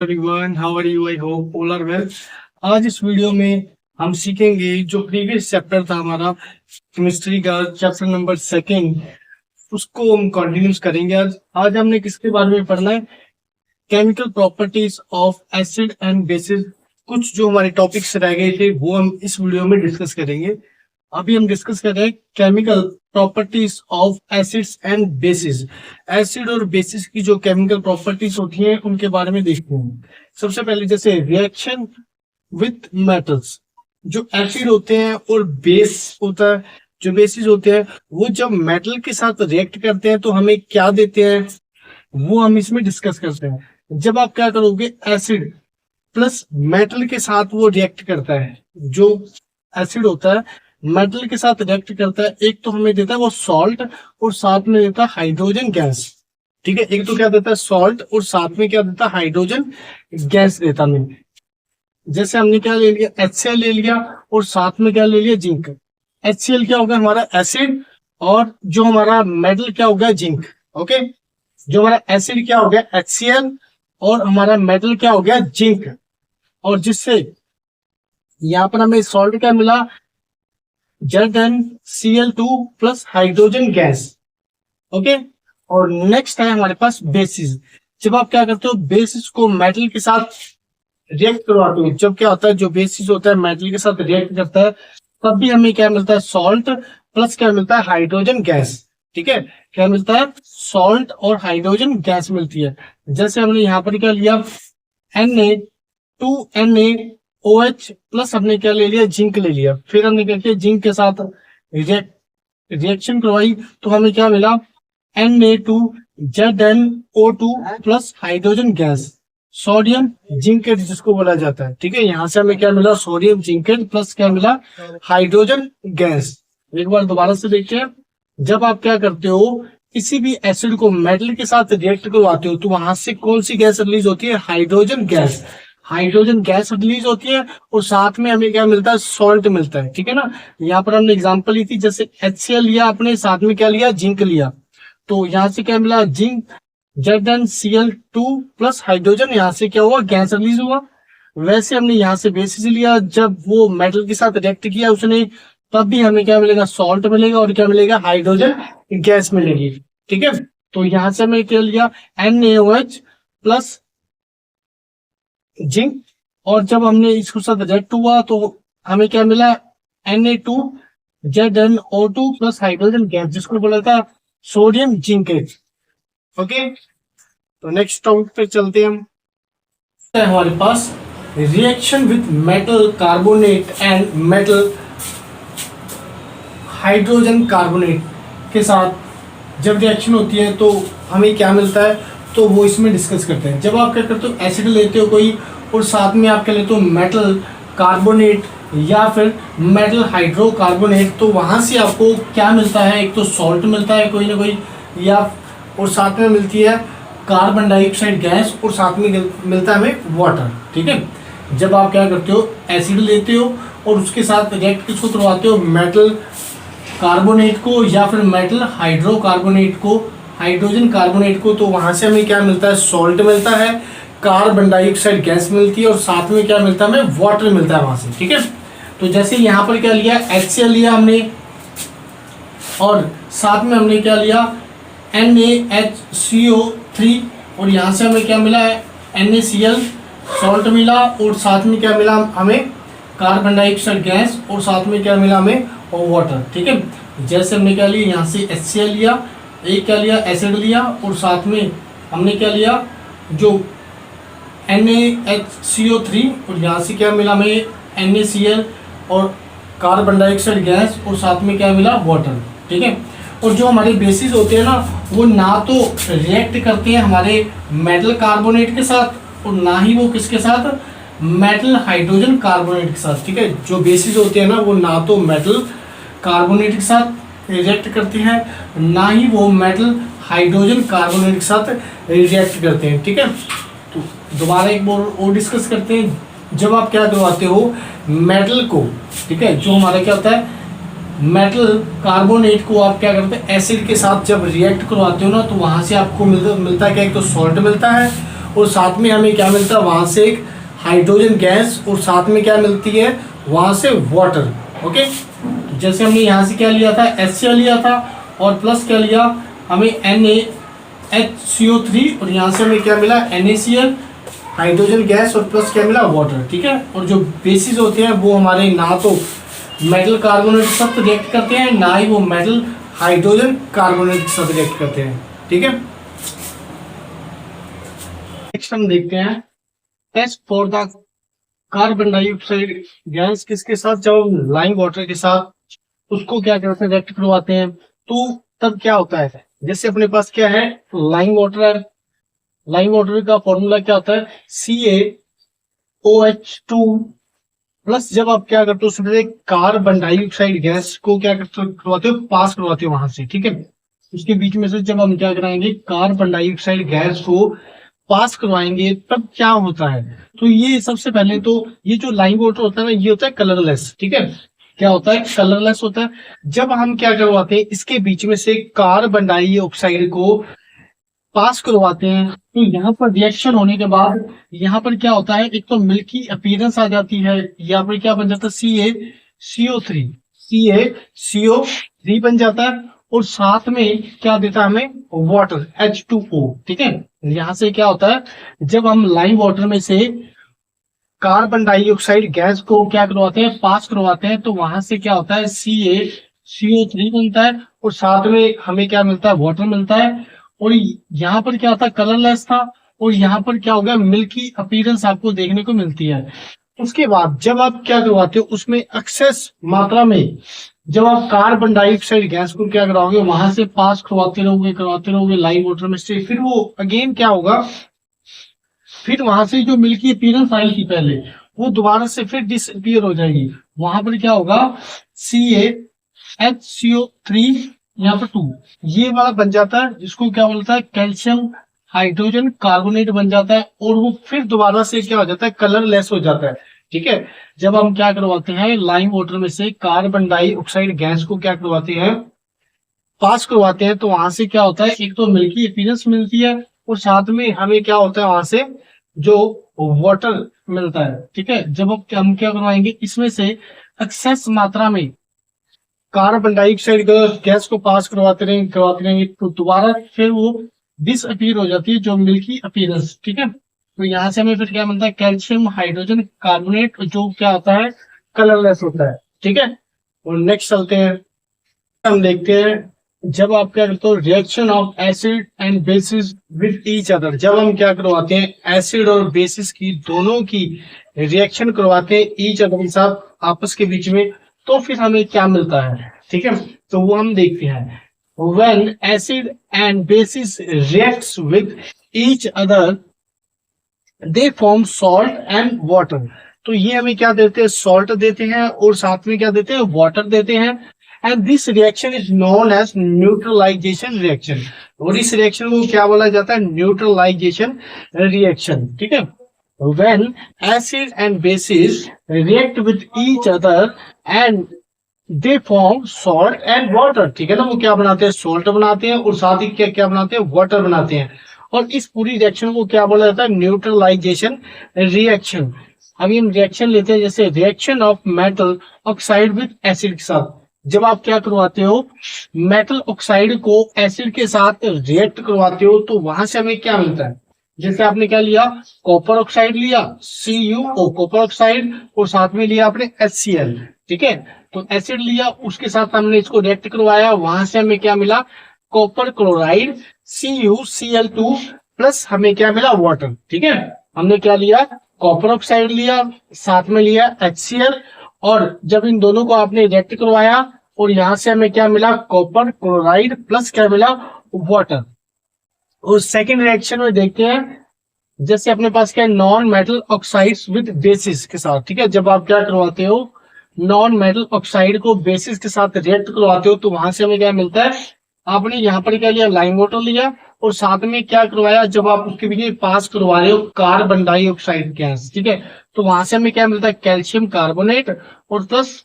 Everyone, how are you? I hope all are well. आज इस video में हम सीखेंगे जो प्रीवियस चैप्टर था हमारा केमिस्ट्री का चैप्टर नंबर सेकेंड, उसको हम कंटिन्यूस करेंगे। आज हमने किसके बारे में पढ़ना है? Chemical properties of acid and basis. कुछ जो हमारे टॉपिक्स रह गए थे वो हम इस वीडियो में डिस्कस करेंगे। अभी हम डिस्कस कर रहे हैं chemical properties of acids and bases. Acid और बेसिस की जो केमिकल प्रॉपर्टीज होती हैं उनके बारे में देखते हैं। सबसे पहले जैसे रिएक्शन विथ मेटल्स, जो एसिड होते हैं और बेस होता है, जो बेसिस होते हैं वो जब मेटल के साथ रिएक्ट करते हैं तो हमें क्या देते हैं वो हम इसमें डिस्कस करते हैं। जब आप क्या करोगे, एसिड प्लस मेटल के साथ वो रिएक्ट करता है, जो एसिड होता है मेटल के साथ रिएक्ट करता है, एक तो हमें देता है वो सॉल्ट और साथ में देता है हाइड्रोजन गैस। ठीक है, एक तो क्या देता है सॉल्ट और साथ में क्या देता है हाइड्रोजन गैस देता हमें। जैसे हमने क्या ले लिया, HCl ले लिया और साथ में क्या ले लिया, जिंक। HCl क्या होगा हमारा एसिड और जो हमारा मेटल क्या होगा, जिंक। ओके, जो हमारा एसिड क्या हो गया HCl और हमारा मेटल क्या हो गया, जिंक। और जिससे यहाँ पर हमें सॉल्ट क्या मिला, ZnCl2 plus hydrogen gas. Okay, और नेक्स्ट है हमारे पास बेसिस। जब आप क्या करते हो, बेसिस को मेटल के साथ रिएक्ट करवाते हो, जब क्या होता है जो बेसिस होता है मेटल के साथ रिएक्ट करता है तब भी हमें क्या मिलता है, सॉल्ट प्लस क्या मिलता है, हाइड्रोजन गैस। ठीक है, क्या मिलता है, सॉल्ट और हाइड्रोजन गैस मिलती है। जैसे हमने यहाँ पर क्या लिया, Na2NaOH प्लस हमने क्या ले लिया, जिंक ले लिया। फिर हमने क्या किया, जिंक के साथ रिएक्शन करवाई तो हमें क्या मिला, Na2ZnO2 plus hydrogen gas, sodium zincate जिसको बोला जाता है। ठीक है, यहाँ से हमें क्या मिला, सोडियम जिंकेट प्लस क्या मिला, हाइड्रोजन गैस। एक बार दोबारा से देखते हैं। जब आप क्या करते हो, किसी भी एसिड को मेटल के साथ रिएक्ट करवाते हो तो वहां से कौन सी गैस रिलीज होती है, hydrogen gas. Hydrogen gas release होती है और साथ में हमें क्या मिलता है, सॉल्ट मिलता है। ठीक है ना, यहाँ पर हमने एग्जांपल ली थी, जैसे HCl लिया आपने, साथ में क्या लिया, जिंक लिया, तो यहाँ से क्या मिला, जिंक ZnCl2 प्लस हाइड्रोजन, यहाँ से क्या हुआ, गैस रिलीज हुआ। वैसे हमने यहाँ से बेसिस लिया, जब वो मेटल के साथ रिएक्ट किया उसने, तब भी हमें क्या मिलेगा, सॉल्ट मिलेगा और क्या मिलेगा, हाइड्रोजन गैस मिलेगी। ठीक है, तो यहाँ से हमें क्या लिया, NaOH प्लस जिंक, और जब हमने इसको साथ रिएक्ट हुआ तो हमें क्या मिला, Na2ZnO2 प्लस हाइड्रोजन गैस, जिसको बोला था सोडियम जिंकेट। ओके, तो नेक्स्ट टॉपिक पे चलते हैं हम। हमारे पास reaction with metal carbonate and metal hydrogen carbonate के साथ जब रिएक्शन होती है तो हमें क्या मिलता है, तो वो इसमें डिस्कस करते हैं। जब आप क्या करते हो, एसिड लेते हो कोई और साथ में आप क्या लेते हो, मेटल कार्बोनेट या फिर मेटल हाइड्रोकार्बोनेट, तो वहां से आपको क्या मिलता है, एक तो सॉल्ट मिलता है कोई ना कोई, या और साथ में मिलती है कार्बन डाइऑक्साइड गैस और साथ में मिलता है हमें वाटर। ठीक है, जब आप क्या करते हो, एसिड लेते हो और उसके साथ रिएक्ट किसको करवाते हो, मेटल कार्बोनेट को या फिर मेटल हाइड्रोकार्बोनेट को, हाइड्रोजन कार्बोनेट को, तो वहां से हमें क्या मिलता है, सॉल्ट मिलता है, कार्बन डाइऑक्साइड गैस मिलती है और साथ में क्या मिलता है, हमें वाटर मिलता है वहां से। ठीक है, तो जैसे यहाँ पर क्या लिया, HCl लिया हमने और साथ में हमने क्या लिया, NaHCO3, और यहाँ से हमें क्या मिला है, NaCl, सॉल्ट मिला और साथ में क्या मिला हमें, कार्बन डाइऑक्साइड गैस और साथ में क्या मिला हमें, और वाटर। ठीक है, जैसे हमने क्या लिया, यहाँ से HCl लिया, एक क्या लिया, एसिड लिया और साथ में हमने क्या लिया, जो NaHCO3, और यहाँ से क्या मिला हमें, NaCl और कार्बन डाइऑक्साइड गैस और साथ में क्या मिला, वाटर। ठीक है, और जो हमारे बेसिस होते हैं ना, वो ना तो रिएक्ट करते हैं हमारे मेटल कार्बोनेट के साथ और ना ही वो किसके साथ, मेटल हाइड्रोजन कार्बोनेट के साथ। ठीक है, जो बेसिस होते हैं ना वो ना तो मेटल कार्बोनेट के साथ रिएक्ट करते हैं, ना ही वो मेटल हाइड्रोजन कार्बोनेट के साथ रिएक्ट करते हैं। ठीक है, तो दोबारा एक बार और डिस्कस करते हैं। जब आप क्या करवाते हो, मेटल को, ठीक है, जो हमारा क्या होता है, मेटल कार्बोनेट को आप क्या करते हैं, एसिड के साथ जब रिएक्ट करवाते हो ना, तो वहां से आपको मिलता है क्या, एक तो सॉल्ट मिलता है और साथ में हमें क्या मिलता है वहां से एक हाइड्रोजन गैस और साथ में क्या मिलती है वहां से वाटर। ओके, जैसे हमने यहाँ से क्या लिया था HCl लिया था और प्लस क्या लिया हमें NaHCO3 और यहाँ से हमें क्या मिला NaCl हाइड्रोजन गैस और प्लस क्या मिला वाटर। ठीक है, और जो बेसिस होते हैं वो हमारे ना तो मेटल कार्बोनेट के साथ रिएक्ट करते हैं ना ही वो मेटल हाइड्रोजन कार्बोनेट के साथ रिएक्ट करते हैं। ठीक है, नेक्स्ट हम देखते हैं test for the carbon dioxide gas किसके साथ, जब हम लाइम वाटर के साथ उसको क्या करते हैं रिएक्ट करवाते हैं तो तब क्या होता है। जैसे अपने पास क्या है लाइम वाटर है, लाइम वाटर का फॉर्मूला क्या होता है CaOH2 प्लस जब आप क्या करते हो उसमें कार्बन डाइऑक्साइड गैस को क्या करवाते हो पास करवाते हो वहां से। ठीक है, उसके बीच में से जब हम क्या कराएंगे कार्बन डाइऑक्साइड गैस को पास करवाएंगे तब क्या होता है। तो ये सबसे पहले तो ये जो लाइम वाटर होता है ना ये होता है कलरलेस। ठीक है, क्या होता है कलरलेस होता है। जब हम क्या करवाते हैं इसके बीच में से कार्बन डाइऑक्साइड को पास करवाते हैं तो यहाँ पर रिएक्शन होने के बाद यहाँ पर क्या होता है एक तो मिल्की अपीयरेंस आ जाती है, यहाँ पर क्या बन जाता है CaCO3 बन जाता है और साथ में क्या देता है हमें वाटर H2O। ठीक है, यहाँ से क्या होता है जब हम लाइम वाटर में से कार्बन डाइऑक्साइड गैस को क्या करवाते हैं पास करवाते हैं तो वहां से क्या होता है CaCO3 बनता है और साथ में हमें क्या मिलता है वाटर मिलता है। और यहाँ पर क्या था कलरलेस था और यहाँ पर क्या हो गया मिल्की अपीयरेंस आपको देखने को मिलती है। उसके बाद जब आप क्या करवाते हो उसमें एक्सेस मात्रा में जब आप कार्बन डाइऑक्साइड गैस को क्या कराओगे वहां से पास करवाते रहोगे लाइम वाटर में से, फिर वो अगेन क्या होगा फिर वहां से जो मिल्की अपीयरेंस आई थी पहले वो दोबारा से फिर डिसअपीयर हो जाएगी। वहां पर क्या होगा CaHCO3 यहाँ पर 2 ये वाला बन जाता है जिसको क्या बोलता है कैल्शियम हाइड्रोजन कार्बोनेट बन जाता है और वो फिर दोबारा से क्या हो जाता है कलरलेस हो जाता है। ठीक है, जब हम क्या करवाते हैं लाइम वाटर में से कार्बन डाइऑक्साइड गैस को क्या करवाते हैं पास करवाते हैं तो वहां से क्या होता है एक तो मिल्की अपीयरेंस मिलती है और साथ में हमें क्या होता है वहां से जो वाटर मिलता है। ठीक है, जब हम क्या करवाएंगे इसमें से एक्सेस मात्रा में कार्बन डाइऑक्साइड गैस को पास करवाते रहेंगे तो दोबारा फिर वो डिसअपीयर हो जाती है जो मिल्की अपीयरेंस। ठीक है, तो यहाँ से हमें फिर क्या मिलता है कैल्शियम हाइड्रोजन कार्बोनेट जो क्या होता है कलरलेस होता है। ठीक है, और नेक्स्ट चलते हैं हम देखते हैं जब आप क्या करते हो reaction of acid and basis with each other. जब हम क्या करवाते हैं एसिड और बेसिस की दोनों की रिएक्शन करवाते हैं ईच अदर के साथ आपस के बीच में तो फिर हमें क्या मिलता है। ठीक है, तो वो हम देखते हैं when acid and bases reacts with each other they form salt and water। तो ये हमें क्या देते हैं सॉल्ट देते हैं और साथ में क्या देते हैं वाटर देते हैं and this reaction is known as neutralisation reaction. और इस रिएक्शन को क्या बोला जाता है न्यूट्रलाइजेशन रिएक्शन। ठीक है, when acid and bases react with each other and they form salt and water। ठीक है ना, वो क्या बनाते हैं सॉल्ट बनाते हैं और साथ ही क्या क्या बनाते हैं वाटर बनाते हैं और इस पूरी रिएक्शन को क्या बोला जाता है न्यूट्रलाइजेशन रिएक्शन। अभी हम रिएक्शन लेते हैं जैसे reaction of metal oxide with acid के साथ। जब आप क्या करवाते हो मेटल ऑक्साइड को एसिड के साथ रिएक्ट करवाते हो तो वहां से हमें क्या मिलता है। जैसे आपने क्या लिया कॉपर ऑक्साइड लिया CuO कॉपर ऑक्साइड और साथ में लिया आपने HCl। ठीक है, तो एसिड लिया उसके साथ हमने इसको रिएक्ट करवाया वहां से हमें क्या मिला कॉपर क्लोराइड CuCl2 प्लस हमें क्या मिला वाटर। ठीक है, हमने क्या लिया कॉपर ऑक्साइड लिया साथ में लिया HCl और जब इन दोनों को आपने रिएक्ट करवाया और यहाँ से हमें क्या मिला कॉपर क्लोराइड प्लस क्या मिला वाटर। और सेकेंड रिएक्शन में देखते हैं जैसे अपने पास क्या non metal oxides with basis के साथ। ठीक है, जब आप क्या करवाते हो नॉन मेटल ऑक्साइड को बेसिस के साथ रिएक्ट करवाते हो तो वहां से हमें क्या मिलता है आपने यहाँ पर क्या लिया लाइम वाटर लिया और साथ में क्या करवाया जब आप उसके बीच पास करवा रहे हो कार्बन डाइऑक्साइड गैस। ठीक है, तो वहां से हमें क्या मिलता है कैल्शियम कार्बोनेट और प्लस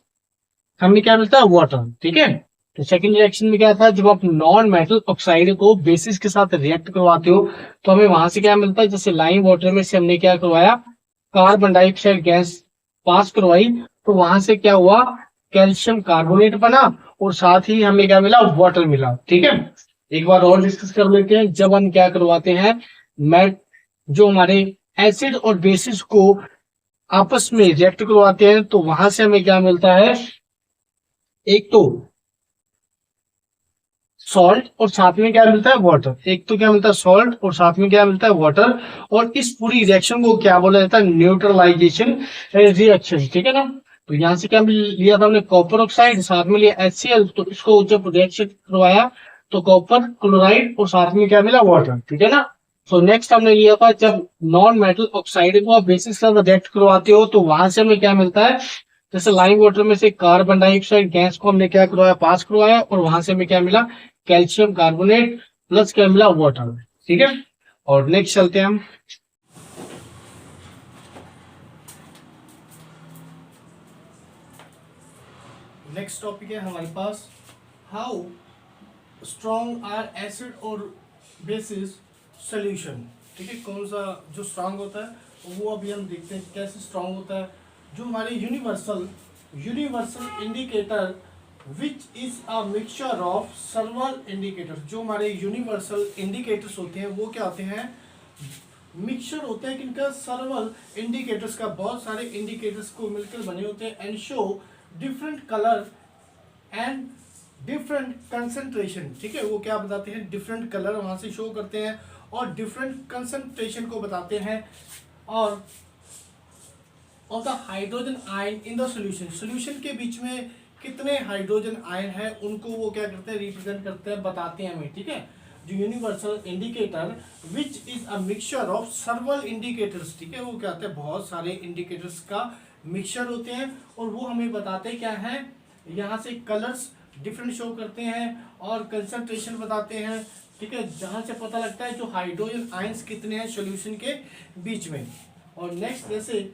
हमें क्या मिलता है वाटर। ठीक है, तो सेकंड रिएक्शन में क्या था, जब आप नॉन मेटल ऑक्साइड को बेसिस के साथ रिएक्ट करवाते हो तो हमें वहां से क्या मिलता है, जैसे लाइम वाटर में से हमने क्या करवाया, कार्बन डाइऑक्साइड गैस पास करवाई, तो वहां से क्या हुआ, कैल्शियम कार्बोनेट बना और साथ ही हमें क्या मिला, वाटर मिला। ठीक है, एक बार और डिस्कस कर लेते हैं। जब हम क्या करवाते हैं, मैट जो हमारे एसिड और बेसिस को आपस में रिएक्ट करवाते हैं तो वहां से हमें क्या मिलता है, एक तो सॉल्ट और साथ में क्या मिलता है, वाटर। एक तो क्या मिलता है, सॉल्ट और साथ में क्या मिलता है, वाटर। और इस पूरी रिएक्शन को क्या बोला जाता है, न्यूट्रलाइजेशन रिएक्शन। ठीक है ना। तो यहाँ से क्या लिया था हमने, कॉपर ऑक्साइड, साथ में लिया HCl। तो इसको जब रिएक्शन करवाया तो कॉपर क्लोराइड और साथ में क्या मिला, वाटर। ठीक है ना। तो नेक्स्ट हमने लिया था, जब नॉन मेटल ऑक्साइड को आप बेसिस के साथ रिएक्ट करवाते हो तो वहां से हमें क्या मिलता है, जैसे लाइम वाटर में से कार्बन डाइऑक्साइड गैस को हमने क्या करवाया, पास करवाया, और वहां से हमें क्या मिला, कैल्शियम कार्बोनेट प्लस क्या मिला, वाटर। ठीक है, और नेक्स्ट चलते हैं हम। नेक्स्ट टॉपिक है हमारे पास, हाउ स्ट्रॉन्ग आर एसिड और बेसिस सोल्यूशन। ठीक है, कौन सा जो स्ट्रांग होता है वो अभी हम देखते हैं कैसे स्ट्रांग होता है। जो हमारे universal universal indicator which is a mixture of सर्वल indicator. जो हमारे यूनिवर्सल इंडिकेटर्स होते हैं वो क्या होते हैं, मिक्सचर होते हैं किनका, सर्वल इंडिकेटर्स का। बहुत सारे इंडिकेटर्स को मिलकर बने होते हैं and show different colour and different concentration. ठीक है, वो क्या बताते हैं, डिफरेंट कलर वहां से शो करते हैं और डिफरेंट कंसंट्रेशन को बताते हैं। और of the hydrogen ion in the solution, solution के बीच में कितने हाइड्रोजन आयन है उनको वो क्या करते हैं, रिप्रेजेंट करते हैं, बताते हैं हमें। ठीक है, जो universal indicator which is a mixture of सर्वल indicators. ठीक है, वो क्या होते हैं, बहुत सारे इंडिकेटर्स का मिक्सचर होते हैं और वो हमें बताते क्या है, यहाँ से कलर्स डिफरेंट शो करते हैं और कंसंट्रेशन बताते हैं। ठीक है, जहां से पता लगता है जो हाइड्रोजन आयंस कितने हैं सॉल्यूशन के बीच में। और नेक्स्ट जैसे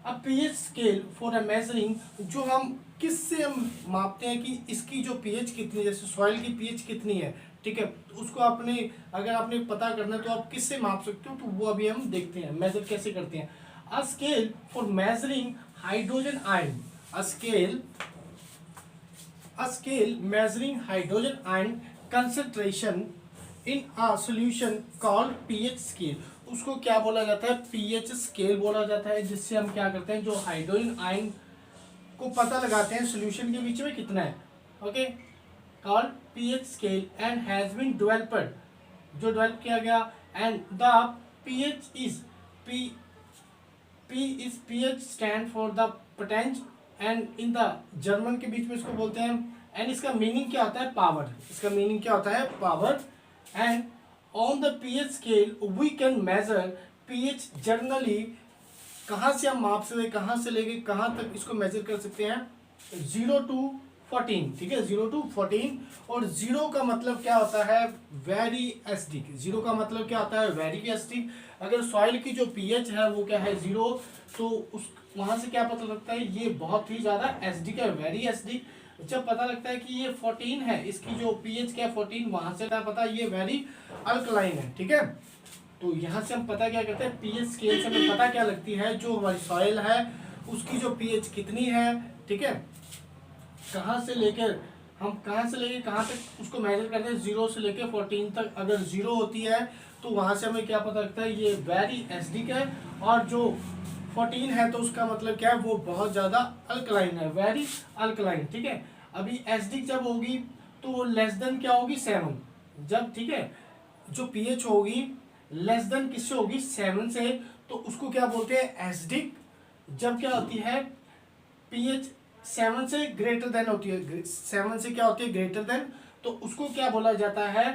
अब pH scale for a measuring, जो हम किससे हम मापते हैं कि इसकी जो पीएच कितनी है, जैसे सॉइल की पीएच कितनी है। ठीक है, तो उसको आपने अगर आपने पता करना है तो आप किससे माप सकते हो, तो वो अभी हम देखते हैं मेजर कैसे करते हैं। A scale for measuring hydrogen ion, a scale measuring hydrogen ion concentration in a solution called pH scale. उसको क्या बोला जाता है, पीएच स्केल बोला जाता है, जिससे हम क्या करते हैं, जो हाइड्रोजन आयन को पता लगाते हैं सॉल्यूशन के बीच में कितना है। Okay, called pH scale and has been developed, जो डेवलप किया गया। And the pH is p is pH stand for the potence and in the German के बीच में इसको बोलते हैं। एंड इसका मीनिंग क्या होता है, पावर। इसका मीनिंग क्या होता है, power. And on the pH scale we can measure pH generally, कहाँ से हम माप सकते हैं, कहाँ से लेके कहाँ तक इसको मेजर कर सकते हैं, 0 to 14। ठीक है, 0 to 14। और 0 का मतलब क्या होता है, वेरी एसिडिक। 0 का मतलब क्या होता है, वेरी एसिडिक। अगर सॉइल की जो पीएच है वो क्या है, 0, तो उस वहां से क्या पता लगता है, ये बहुत ही ज्यादा एसिडिक है, वेरी एसिडिक। जब पता लगता है कि ये 14 है, इसकी जो पीएच क्या 14, वहां से क्या पता ये वेरी अल्कलाइन है। ठीक है, तो यहाँ से हम पता क्या करते हैं, पीएच स्केल से हमें पता क्या लगती है, जो हमारी सॉइल है उसकी जो पीएच कितनी है। ठीक है, कहाँ से लेकर कहाँ तक उसको मेजर करते हैं, 0 से लेकर 14 तक। अगर 0 होती है तो वहां से हमें क्या पता लगता है, ये वेरी एसिडिक है। और जो 14 है तो उसका मतलब क्या है, वो बहुत ज्यादा अल्कलाइन है, वेरी अल्कलाइन। ठीक है, अभी एसिडिक जब होगी तो लेस देन क्या होगी, 7 जब। ठीक है, जो पीएच होगी लेस देन किससे होगी, 7 से, तो उसको क्या बोलते हैं, एसिडिक। जब क्या होती है, पीएच 7 से ग्रेटर देन होती है, 7 से क्या होती है, ग्रेटर देन, तो उसको क्या बोला जाता है,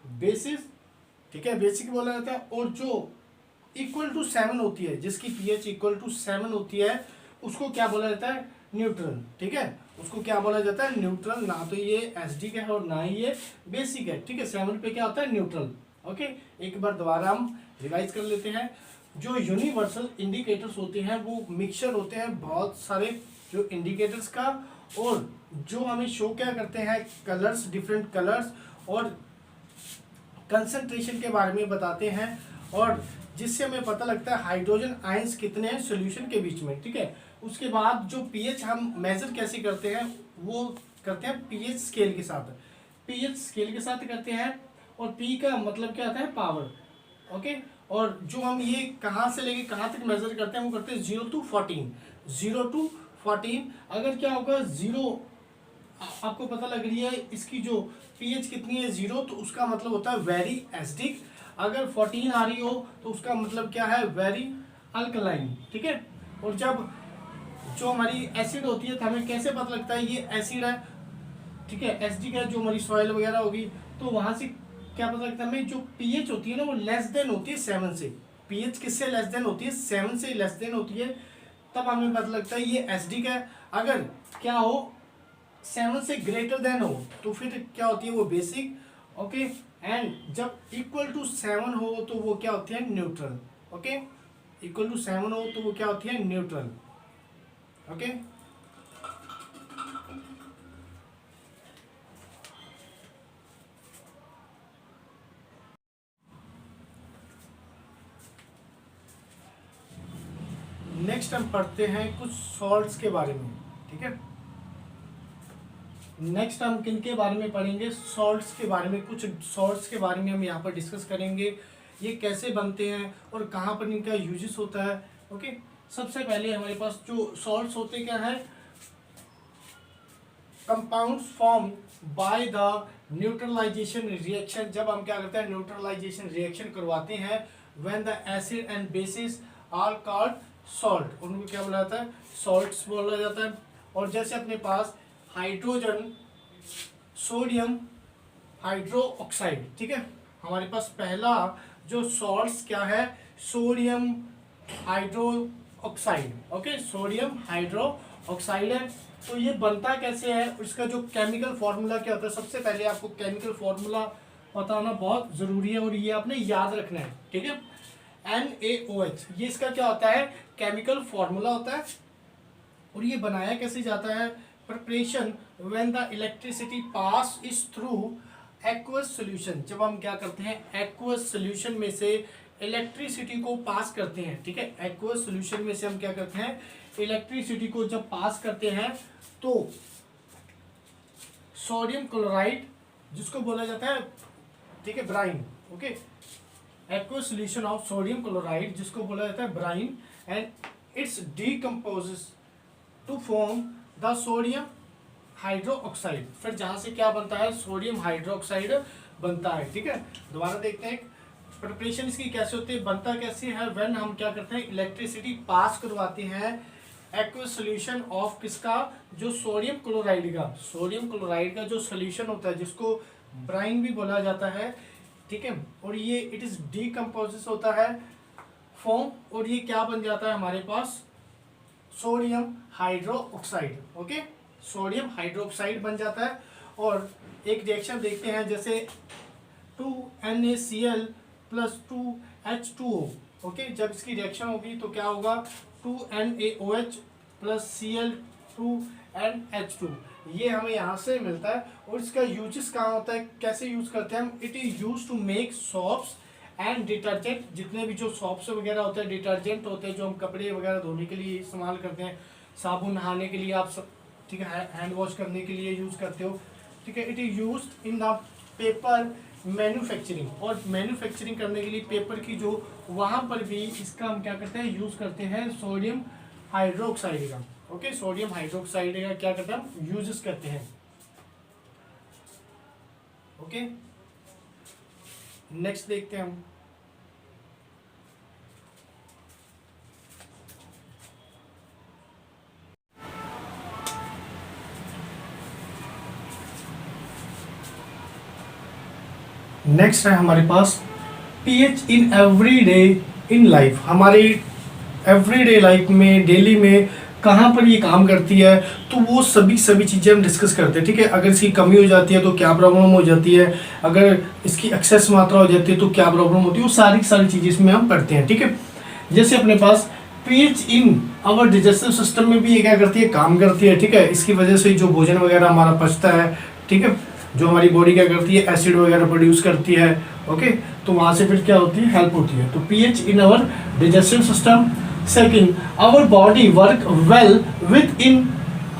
बेसिस। ठीक है, बेसिक बोला जाता है। और जो इक्वल टू 7 होती है, जिसकी पीएच इक्वल टू 7 होती है, उसको क्या बोला जाता है, न्यूट्रल। ठीक है, उसको क्या बोला जाता है, न्यूट्रल। ना तो ये एसिडिक है और ना ही ये बेसिक है। ठीक है, 7 पे क्या होता है, न्यूट्रल। ओके, एक बार दोबारा हम रिवाइज कर लेते हैं। जो यूनिवर्सल इंडिकेटर्स होते हैं वो मिक्सचर होते हैं बहुत सारे जो इंडिकेटर्स का, और जो हमें शो क्या करते हैं, कलर्स, डिफरेंट कलर्स और कंसंट्रेशन के बारे में बताते हैं, और जिससे हमें पता लगता है हाइड्रोजन आयंस कितने हैं सॉल्यूशन के बीच में, ठीक है। उसके बाद जो पीएच हम मेजर कैसे करते हैं, वो करते हैं पीएच स्केल के साथ, पीएच स्केल के साथ करते हैं। और पी का मतलब क्या आता है, पावर, ओके। और जो हम ये कहाँ से लेके कहाँ तक मेजर करते हैं, वो करते हैं 0 to 14, 0 to 14। अगर क्या होगा 0, आपको पता लग रही है इसकी जो पीएच कितनी है 0, तो उसका मतलब होता है वेरी एसिडिक। अगर 14 आ रही हो तो उसका मतलब क्या है, वेरी अल्कलाइन, ठीक है। और जब जो हमारी एसिड होती है तो हमें कैसे पता लगता है ये एसिड है, ठीक है, एसिडिक है, जो हमारी सॉइल वगैरह होगी, तो वहां से क्या पता लगता है हमें, जो पीएच होती है ना वो लेस देन होती है 7 से। पीएच किससे लेस देन होती है, 7 से लेस देन होती है, तब हमें पता लगता है ये एसिडिक है। अगर क्या हो 7 से ग्रेटर देन हो तो फिर क्या होती है वो बेसिक, ओके। एंड जब इक्वल टू 7 हो तो वो क्या होती है, न्यूट्रल, ओके। इक्वल टू 7 हो तो वो क्या होती है, न्यूट्रल, ओके। नेक्स्ट हम पढ़ते हैं कुछ सॉल्ट्स के बारे में, ठीक है। नेक्स्ट हम किन के बारे में पढ़ेंगे, सॉल्ट्स के बारे में। कुछ सॉल्ट्स के बारे में हम यहाँ पर डिस्कस करेंगे, ये कैसे बनते हैं और कहाँ पर इनका यूजेस होता है, ओके। सबसे पहले हमारे पास जो सॉल्ट्स होते क्या है, compounds form by the neutralisation reaction. जब हम क्या करते हैं, न्यूट्रलाइजेशन रिएक्शन करवाते हैं, when the acid and bases are called salt, उनको क्या बोला जाता है, सॉल्ट्स बोला जाता है। और जैसे अपने पास हाइड्रोजन, सोडियम हाइड्रो ऑक्साइड, ठीक है, हमारे पास पहला जो सॉल्ट्स क्या है, sodium hydro oxide, okay, sodium hydro oxide है। तो ये बनता कैसे है, इसका जो केमिकल फॉर्मूला क्या होता है, सबसे पहले आपको केमिकल फॉर्मूला बताना बहुत जरूरी है और ये आपने याद रखना है, ठीक है। NaOH, ये इसका क्या होता है, केमिकल फॉर्मूला होता है। और ये बनाया कैसे जाता है, preparation when the electricity pass is through aqueous solution. जब हम क्या करते हैं, एक्वस सॉल्यूशन में से इलेक्ट्रिसिटी को पास करते हैं, ठीक है, एक्वस सॉल्यूशन में से हम क्या करते हैं, इलेक्ट्रिसिटी को जब पास करते हैं तो सोडियम क्लोराइड, जिसको बोला जाता है, ठीक है, brine, okay, aqueous solution of sodium chloride, जिसको बोला जाता है brine, and its decomposes to form the sodium hydro oxide. फिर जहां से क्या बनता है, सोडियम हाइड्रो ऑक्साइड बनता है, ठीक है। दोबारा देखते हैं प्रिपरेशन इसकी कैसे होती है, बनता कैसे है, व्हेन हम क्या करते हैं, इलेक्ट्रिसिटी पास करवाते हैं एक्वस सॉल्यूशन ऑफ किसका, जो सोडियम क्लोराइड का, सोडियम क्लोराइड का जो सॉल्यूशन होता है, जिसको ब्राइन भी बोला जाता है, ठीक है। और ये इट इज डीकम्पोजेस होता है फॉर्म, और ये क्या बन जाता है हमारे पास, sodium hydro oxide, okay, sodium hydro oxide बन जाता है। और एक रिएक्शन देखते हैं, जैसे 2NaCl प्लस 2H2O, ओके, जब इसकी रिएक्शन होगी तो क्या होगा, 2NaOH प्लस Cl2NH2, ये हमें यहाँ से मिलता है। और इसका यूजेस कहाँ होता है, कैसे यूज करते हैं हम, it is use to make soaps and detergent. जितने भी जो सोप्स वगैरह होते हैं, डिटर्जेंट होते हैं, जो हम कपड़े वगैरह धोने के लिए इस्तेमाल करते हैं, साबुन नहाने के लिए आप सब, ठीक है, हैंड वॉश करने के लिए यूज करते हो, ठीक है। It is use in the paper manufacturing, और मैन्युफैक्चरिंग करने के लिए पेपर की जो, वहाँ पर भी इसका हम क्या करते हैं, यूज करते हैं सोडियम हाइड्रोक्साइड का, ओके, सोडियम हाइड्रोक्साइड का क्या करते हैं हम, यूजेस करते हैं, ओके। नेक्स्ट देखते हैं हम, नेक्स्ट है हमारे पास pH in everyday in life. हमारी एवरीडे लाइफ में, डेली में कहाँ पर ये काम करती है, तो वो सभी चीज़ें हम डिस्कस करते हैं, ठीक है। अगर इसकी कमी हो जाती है तो क्या प्रॉब्लम हो जाती है, अगर इसकी एक्सेस मात्रा हो जाती है तो क्या प्रॉब्लम होती है, वो सारी चीज़ें इसमें हम पढ़ते हैं, ठीक है। जैसे अपने पास pH in our digestive system में भी ये क्या करती है, काम करती है, ठीक है। इसकी वजह से जो भोजन वगैरह हमारा पचता है, ठीक है, जो हमारी बॉडी क्या करती है, एसिड वगैरह प्रोड्यूस करती है, ओके। तो वहां से फिर क्या होती है, हेल्प होती है। तो pH in our digestive system. Second, our body work well within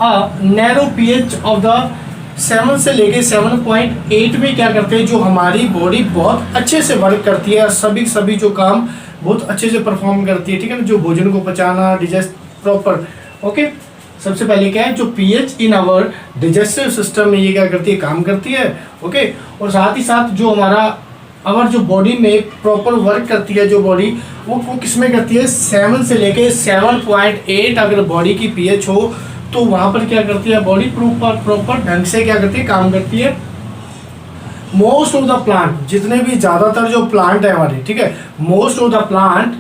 a narrow pH of the 7 से लेके 7.8 में क्या करते हैं, जो हमारी बॉडी बहुत अच्छे से वर्क करती है, सभी जो काम बहुत अच्छे से परफॉर्म करती है, ठीक है ना, जो भोजन को पचाना, डिजेस्ट प्रॉपर, ओके। सबसे पहले क्या है, जो pH in our digestive system में ये क्या करती है, काम करती है, ओके। और साथ ही साथ जो हमारा अवर जो बॉडी में प्रॉपर वर्क करती है, जो बॉडी वो किस में करती है, 7 से लेके 7.8 अगर बॉडी की पीएच हो तो वहां पर क्या करती है, बॉडी प्रॉपर ढंग से क्या करती है, काम करती है। मोस्ट ऑफ द प्लांट, जितने भी ज्यादातर जो प्लांट है हमारे, ठीक है, most of the plant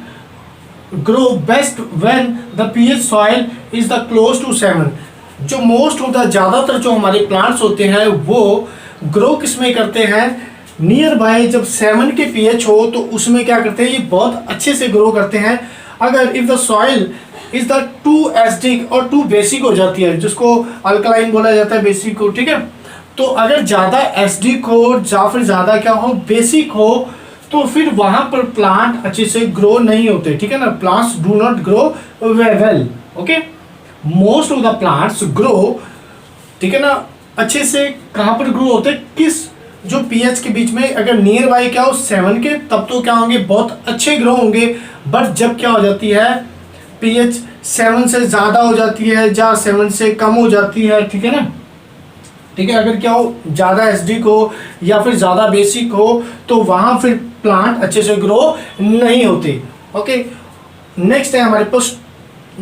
grow best when the pH soil is the close to 7। जो मोस्ट ऑफ द ज्यादातर जो हमारे प्लांट्स होते हैं वो ग्रो किस में करते हैं, नियर बाय जब 7 के पीएच हो तो उसमें क्या करते हैं, ये बहुत अच्छे से ग्रो करते हैं। अगर if the soil is the two acidic और टू बेसिक हो जाती है, जिसको अल्कलाइन बोला जाता है, बेसिक को, ठीक है। तो अगर ज्यादा एसिडिक हो या फिर ज्यादा क्या हो, बेसिक हो, तो फिर वहां पर प्लांट अच्छे से ग्रो नहीं होते, ठीक है ना। Plants do not grow well, okay. Most of the plants grow, ठीक है ना, अच्छे से कहां पर ग्रो होते, किस जो पीएच के बीच में, अगर नियर बाय क्या हो 7 के, तब तो क्या होंगे, बहुत अच्छे ग्रो होंगे। बट जब क्या हो जाती है, पीएच 7 से ज्यादा हो जाती है या 7 से कम हो जाती है, ठीक है ना, ठीक है, अगर क्या हो, ज्यादा एसिडिक हो या फिर ज्यादा बेसिक हो, तो वहां फिर प्लांट अच्छे से ग्रो नहीं होते, ओके। नेक्स्ट है हमारे पास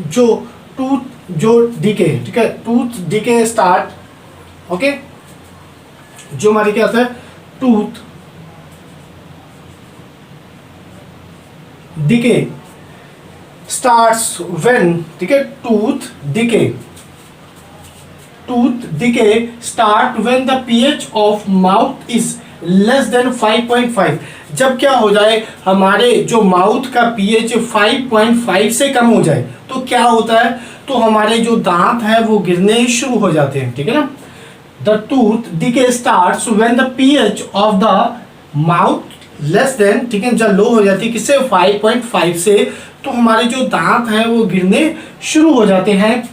जो टूथ जो डीके, ठीक है, टूथ डीके स्टार्ट, ओके। जो हमारी क्या होता है, टूथ डीके स्टार्ट्स व्हेन, ठीक है, tooth decay start when the pH of mouth is less than 5.5। जब क्या हो जाए, हमारे जो माउथ का पीएच 5.5 से कम हो जाए तो क्या होता है, तो हमारे जो दांत है वो गिरने शुरू हो जाते हैं, ठीक है ना। The tooth decay starts when the pH of the mouth less than, ठीक है, जब लो हो जाती है किससे, 5.5 से, तो हमारे जो दांत हैं वो गिरने शुरू हो जाते हैं।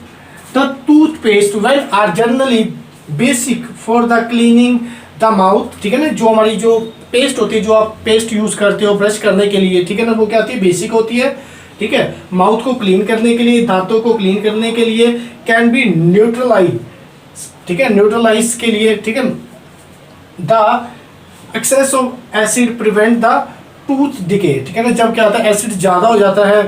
The toothpaste when are generally basic for the cleaning the mouth, ठीक है ना, जो हमारी जो पेस्ट होती है, जो आप पेस्ट यूज करते हो ब्रश करने के लिए, ठीक है ना, वो क्या होती है, बेसिक होती है, ठीक है। माउथ को क्लीन करने के लिए, दांतों को क्लीन करने के लिए, कैन बी न्यूट्रलाइज, ठीक है, न्यूट्रलाइज के लिए, ठीक है। The excess of acid prevent the tooth decay, ठीक है ना, जब क्या होता है, एसिड ज्यादा हो जाता है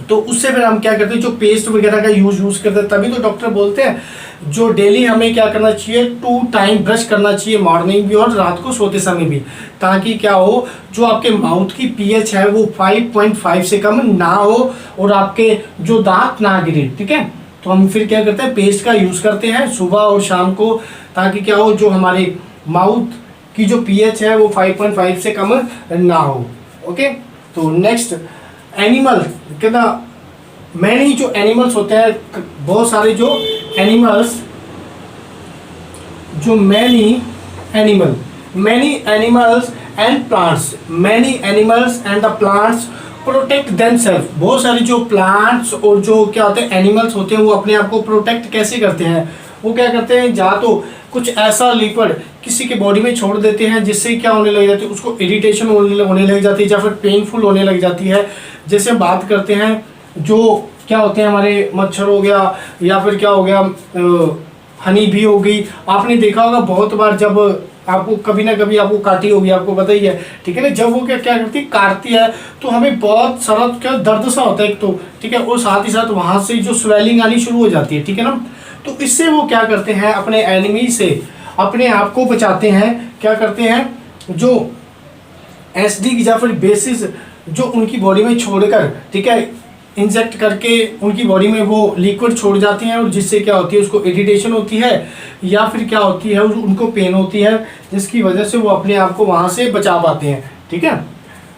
तो उससे फिर हम क्या करते हैं, जो पेस्ट वगैरह का यूज करते हैं, तभी तो डॉक्टर बोलते हैं जो डेली हमें क्या करना चाहिए, 2 टाइम ब्रश करना चाहिए, मॉर्निंग भी और रात को सोते समय भी, ताकि क्या हो, जो आपके माउथ की पीएच है वो 5.5 से कम ना हो और आपके जो दांत ना गिरे, ठीक है। तो हम फिर क्या करते हैं, पेस्ट का यूज करते हैं सुबह और शाम को, ताकि क्या हो, जो हमारे माउथ की जो पीएच है वो 5.5 से कम ना हो, ओके। तो नेक्स्ट एनिमल, कहना मैनी जो एनिमल्स होते हैं, बहुत सारे जो एनिमल्स, जो many animals and the plants protect themselves. बहुत सारे जो प्लांट्स और जो क्या होते हैं एनिमल्स होते हैं, वो अपने आप को प्रोटेक्ट कैसे करते हैं, वो क्या करते हैं, या तो कुछ ऐसा लिक्विड किसी के बॉडी में छोड़ देते हैं जिससे क्या होने लग जाती है, उसको इरिटेशन होने लग जाती है या फिर पेनफुल होने लग जाती है। जैसे हम बात करते हैं जो क्या होते हैं, हमारे मच्छर हो गया या फिर क्या हो गया, हनी भी हो गई। आपने देखा होगा बहुत बार, जब आपको कभी ना कभी आपको काटी होगी, आपको पता ही है, ठीक है ना, जब वो क्या करती है, काटती है, तो हमें बहुत सारा क्या दर्द सा होता है एक तो, ठीक है, और साथ ही साथ वहां से जो स्वेलिंग आनी शुरू हो जाती है, ठीक है ना। तो इससे वो क्या करते हैं, अपने एनिमी से अपने आप को बचाते हैं। क्या करते हैं, जो एसिडिक या फिर बेसिस जो उनकी बॉडी में छोड़कर, ठीक है, इंजेक्ट करके उनकी बॉडी में वो लिक्विड छोड़ जाते हैं, और जिससे क्या होती है, उसको इरिटेशन होती है या फिर क्या होती है, उनको पेन होती है, जिसकी वजह से वो अपने आप को वहाँ से बचा पाते हैं, ठीक है।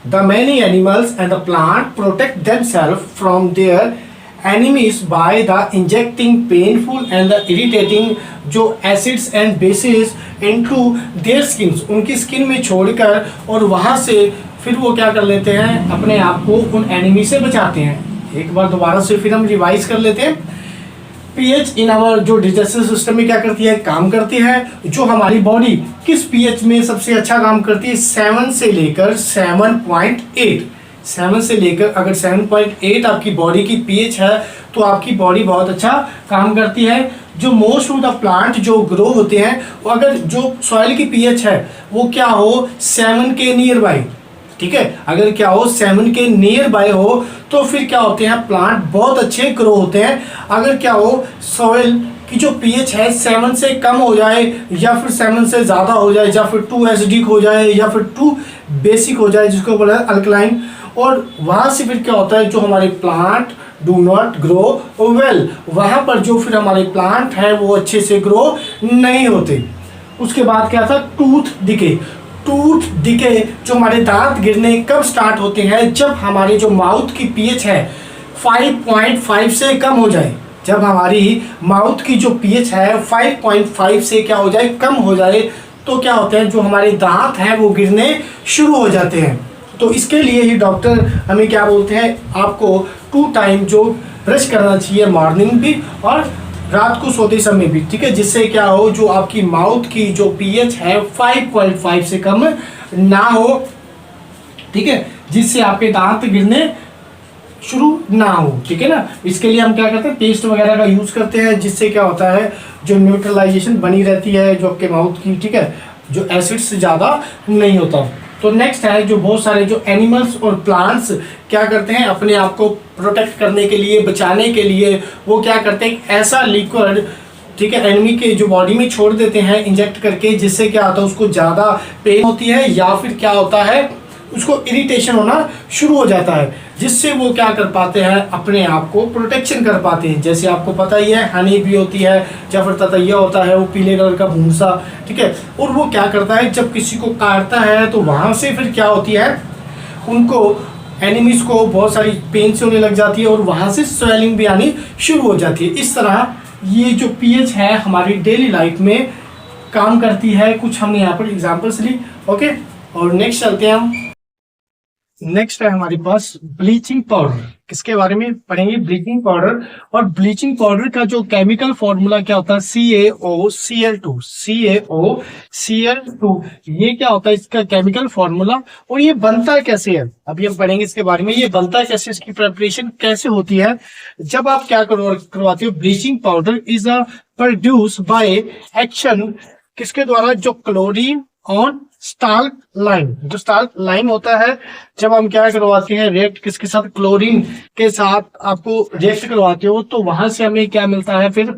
The many animals and the plant protect themselves from their enemies by the injecting painful and the irritating जो acids and bases into their skins, उनकी स्किन में छोड़कर और वहाँ से फिर वो क्या कर लेते हैं, अपने आप को उन एनिमी से बचाते हैं। एक बार दोबारा से फिर हम रिवाइज कर लेते हैं। पीएच इन आवर जो डाइजेस्टिव सिस्टम में क्या करती है, काम करती है। जो हमारी बॉडी किस पीएच में सबसे अच्छा काम करती है, 7 से लेकर 7.8। 7 से लेकर अगर 7.8 आपकी बॉडी की पीएच है तो आपकी बॉडी बहुत अच्छा काम करती है। जो मोस्ट ऑफ द प्लांट जो ग्रो होते हैं वो अगर जो सॉइल की पीएच है वो क्या हो, 7 के नियर बाई, ठीक है, अगर क्या हो 7 के नियर बाय हो तो फिर क्या होते हैं, प्लांट बहुत अच्छे ग्रो होते हैं। अगर क्या हो सॉइल की जो पीएच है 7 से कम हो जाए या फिर 7 से ज़्यादा हो जाए या फिर 2 एसिडिक हो जाए या फिर 2 बेसिक हो जाए जिसको बोला है अल्कलाइन, और वहाँ से फिर क्या होता है, जो हमारे plant do not grow well, वहाँ पर जो फिर हमारे प्लांट है वो अच्छे से ग्रो नहीं होते। उसके बाद क्या था, टूथ डिके। टूथ डिके जो हमारे दांत गिरने कब स्टार्ट होते हैं, जब हमारे जो माउथ की पीएच है 5.5 से कम हो जाए। जब हमारी माउथ की जो पीएच है 5.5 से क्या हो जाए, कम हो जाए, तो क्या होते हैं, जो हमारे दांत हैं वो गिरने शुरू हो जाते हैं। तो इसके लिए ही डॉक्टर हमें क्या बोलते हैं, आपको 2 टाइम जो ब्रश करना चाहिए, मॉर्निंग भी और रात को सोते समय भी, ठीक है, जिससे क्या हो, जो आपकी माउथ की जो पीएच है 5.5 से कम ना हो, ठीक है, जिससे आपके दांत गिरने शुरू ना हो, ठीक है ना। इसके लिए हम क्या करते हैं, पेस्ट वगैरह का यूज़ करते हैं, जिससे क्या होता है, जो न्यूट्रलाइजेशन बनी रहती है जो आपके माउथ की, ठीक है, जो एसिड से ज़्यादा नहीं होता। तो नेक्स्ट है, जो बहुत सारे जो एनिमल्स और प्लांट्स क्या करते हैं, अपने आप को प्रोटेक्ट करने के लिए, बचाने के लिए वो क्या करते हैं, ऐसा लिक्विड, ठीक है, एनिमी के जो बॉडी में छोड़ देते हैं इंजेक्ट करके, जिससे क्या होता है, उसको ज़्यादा पेन होती है या फिर क्या होता है, उसको इरिटेशन होना शुरू हो जाता है, जिससे वो क्या कर पाते हैं, अपने आप को प्रोटेक्शन कर पाते हैं। जैसे आपको पता ही है, हनी भी होती है या फिर ततैया होता है, वो पीले कलर का भूसा, ठीक है, और वो क्या करता है, जब किसी को काटता है तो वहाँ से फिर क्या होती है, उनको एनिमीज को बहुत सारी पेन से होने लग जाती है और वहाँ से स्वेलिंग भी आनी शुरू हो जाती है। इस तरह ये जो पीएच है हमारी डेली लाइफ में काम करती है। कुछ हमने यहाँ पर एग्जाम्पल्स ली, ओके, और नेक्स्ट चलते हैं हम। नेक्स्ट है हमारे पास ब्लीचिंग पाउडर। किसके बारे में पढ़ेंगे, ब्लीचिंग पाउडर। और ब्लीचिंग पाउडर का जो केमिकल फॉर्मूला क्या होता है, CaOCl2। CaOCl2 ये क्या होता है, इसका केमिकल फॉर्मूला, और ये बनता कैसे है अभी हम पढ़ेंगे इसके बारे में। ये बनता कैसे, इसकी प्रिपरेशन कैसे होती है। जब आप क्या करवाते हो, bleaching powder is a produce by action किसके द्वारा, जो क्लोरीन ऑन स्टाल्क लाइम। जो स्टाल्क लाइम होता है, जब हम क्या करवाते हैं, रिएक्ट किसके साथ, क्लोरीन के साथ आपको रिएक्ट करवाते हो, तो वहां से हमें क्या मिलता है, फिर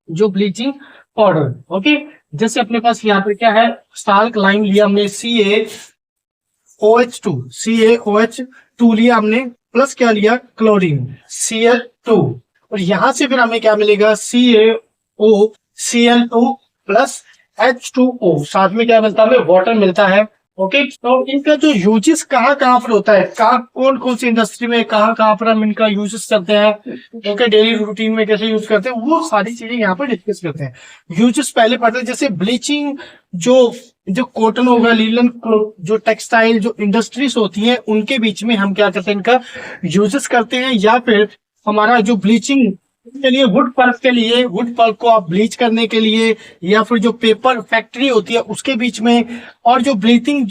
जो ब्लीचिंग पाउडर, ओके। जैसे अपने पास यहाँ पर क्या है, स्टाल्क लाइम लिया हमने, CaOH2 लिया हमने, प्लस क्या लिया, क्लोरीन Cl2, और यहां से फिर हमें क्या मिलेगा, CaOCl2 प्लस H2O, साथ में क्या मिलता है, हमें वाटर मिलता है, ओके। तो इनका जो यूजेस कहाँ कहाँ पर होता है, कौन कौन सी इंडस्ट्री में कहाँ कहाँ पर हम इनका यूजेस करते हैं, ओके, डेली रूटीन में कैसे यूज करते हैं, वो सारी चीजें यहाँ पर डिस्कस करते हैं। यूजेस पहले पढ़ते हैं, जैसे ब्लीचिंग, जो कॉटन होगा, लीलन, जो टेक्सटाइल जो इंडस्ट्रीज होती है उनके बीच में हम क्या करते हैं, इनका यूजेस करते हैं। या फिर हमारा जो ब्लीचिंग के लिए वुड पल्प के लिए, वुड पल्प को आप ब्लीच करने के लिए, या फिर जो पेपर फैक्ट्री होती है उसके बीच में, और जो ब्लीचिंग